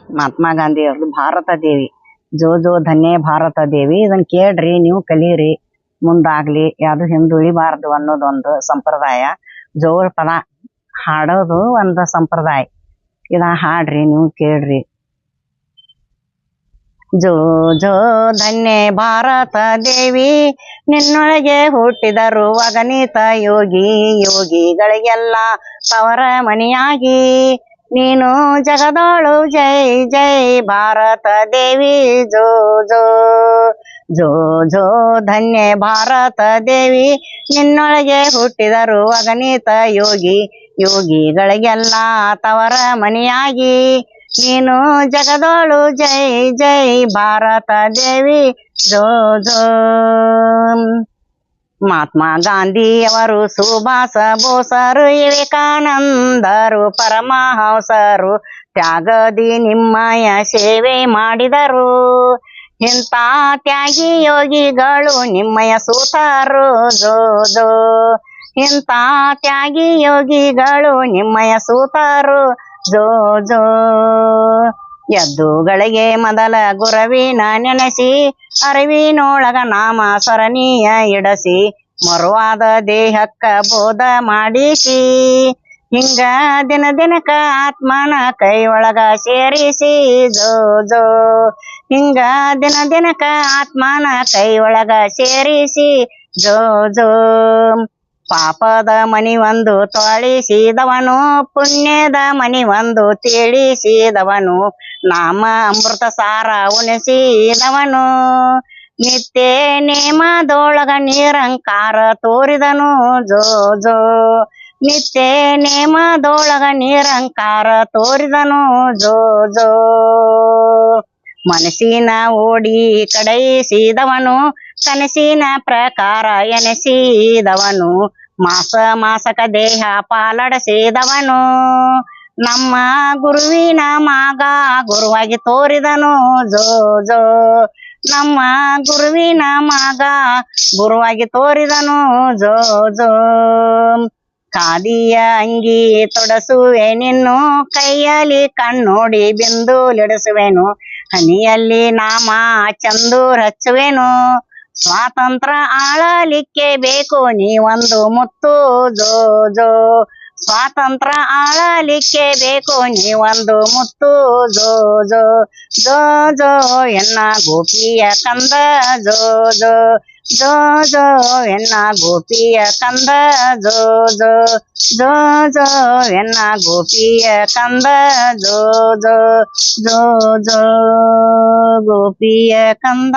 ಮಹಾತ್ಮ ಗಾಂಧಿ ಅವ್ರದ್ದು ಭಾರತ ದೇವಿ. ಜೋ ಜೋ ಧನ್ಯ ಭಾರತ ದೇವಿ. ಇದನ್ನ ಕೇಳ್ರಿ, ನೀವು ಕಲೀರಿ, ಮುಂದಾಗ್ಲಿ, ಯಾವ್ದು ಹಿಂದುಳಿಬಾರ್ದು ಅನ್ನೋದೊಂದು ಸಂಪ್ರದಾಯ. ಜೋಳ ಪದ ಹಾಡೋದು ಒಂದು ಸಂಪ್ರದಾಯ. ಇದ ಹಾಡ್ರಿ, ನೀವು ಕೇಳ್ರಿ. ಜೋ ಜೋ ಧನ್ಯ ಭಾರತ ದೇವಿ, ನಿನ್ನೊಳಗೆ ಹುಟ್ಟಿದರು ಅಗಣಿತ ಯೋಗಿ. ಯೋಗಿಗಳಿಗೆಲ್ಲ ತವರ ಮನೆಯಾಗಿ ನೀನು ಜಗದೋಳು. ಜೈ ಜೈ ಭಾರತ ದೇವಿ. ಜೋ ಜೋ ಜೋ ಜೋ ಧನ್ಯ ಭಾರತ ದೇವಿ, ನಿನ್ನೊಳಗೆ ಹುಟ್ಟಿದರು ಅಗಣಿತ ಯೋಗಿ. ಯೋಗಿಗಳಿಗೆಲ್ಲ ತವರ ಮನೆಯಾಗಿ ನೀನು ಜಗದೋಳು. ಜೈ ಜೈ ಭಾರತ ದೇವಿ. ಜೋ ಜೋ ಮಹಾತ್ಮ ಗಾಂಧಿಯವರು, ಸುಭಾಷ ಬೋಸರು, ವಿವೇಕಾನಂದರು, ಪರಮಹಂಸರು ತ್ಯಾಗದಿ ನಿಮ್ಮಯ ಸೇವೆ ಮಾಡಿದರು. ಇಂಥ ತ್ಯಾಗಿ ಯೋಗಿಗಳು ನಿಮ್ಮಯ ಸೂತರು. ಜೋ ಜೋ ಇಂಥ ತ್ಯಾಗಿ ಯೋಗಿಗಳು ನಿಮ್ಮಯ ಸೂತರು. ಜೋ ಜೋ ಎದ್ದುಗಳಿಗೆ ಮೊದಲ ಗುರವಿನ ನೆನೆಸಿ, ಅರಿವಿನೊಳಗ ನಾಮ ಸರಣಿಯ ಇಡಸಿ, ಮರುವಾದ ದೇಹಕ್ಕ ಬೋಧ ಮಾಡಿಸಿ, ಹಿಂಗ ದಿನ ದಿನಕ ಆತ್ಮನ ಕೈ ಒಳಗ ಸೇರಿಸಿ. ಜೋ ಜೋ ಹಿಂಗ ದಿನ ದಿನಕ ಆತ್ಮನ ಕೈ ಒಳಗ ಸೇರಿಸಿ. ಜೋ ಜೋ ಪಾಪದ ಮನಿ ಒಂದು ತೊಳಿಸಿದವನು, ಪುಣ್ಯದ ಮನಿ ಒಂದು ತಿಳಿಸಿದವನು, ನಾಮ ಅಮೃತ ಸಾರ ಉಣಿಸಿದವನು, ನಿತ್ಯ ನೇಮದೊಳಗ ನಿರಂಕಾರ ತೋರಿದನು. ಜೋ ಜೋ ನಿತ್ಯ ನೇಮದೊಳಗ ನಿರಂಕಾರ ತೋರಿದನು. ಜೋ ಜೋ ಮನಸ್ಸಿನ ಓಡಿ ಕಡಯಿಸಿದವನು, ಕನಸಿನ ಪ್ರಕಾರ ಎನಿಸಿದವನು, ಮಾಸ ಮಾಸಕ ದೇಹ ಪಾಲಡಿಸಿದವನು, ನಮ್ಮ ಗುರುವಿನ ಮಗ ಗುರುವಾಗಿ ತೋರಿದನು. ಜೋ ಜೋ ನಮ್ಮ ಗುರುವಿನ ಮಗ ಗುರುವಾಗಿ ತೋರಿದನು. ಜೋ ಜೋ ಖಾದಿಯ ಅಂಗಿ ತೊಡಸುವೆ ನಿನ್ನು, ಕೈಯಲ್ಲಿ ಕಣ್ಣೋಡಿ ಬಿಂದುಲಿಡಿಸುವೆನು, ಹನಿಯಲ್ಲಿ ನಾಮ ಚಂದೂರ್ ಹಚ್ಚುವೆನು, ಸ್ವಾತಂತ್ರ್ಯ ಆಳಲಿಕ್ಕೆ ಬೇಕು ನೀವೊಂದು ಮುತ್ತು. ಜೋ ಜೋ ಸ್ವಾತಂತ್ರ್ಯ ಆಳಲಿಕ್ಕೆ ಬೇಕು ನೀವೊಂದು ಮುತ್ತು. ಜೋ ಜೋ ಜೋ ಜೋ ಎನ್ನ ಗೋಪಿಯ ಕಂದ. ಜೋ ಜೋ ಜೋ ಜೋ ಎನ್ನ ಗೋಪಿಯ ಕಂದ. ಜೋ ಜೋ ಜೋ ಜೋ ಎನ್ನ ಗೋಪಿಯ ಕಂದ. ಜೋ ಜೋ ಜೋ ಜೋ ಗೋಪಿಯ ಕಂದ.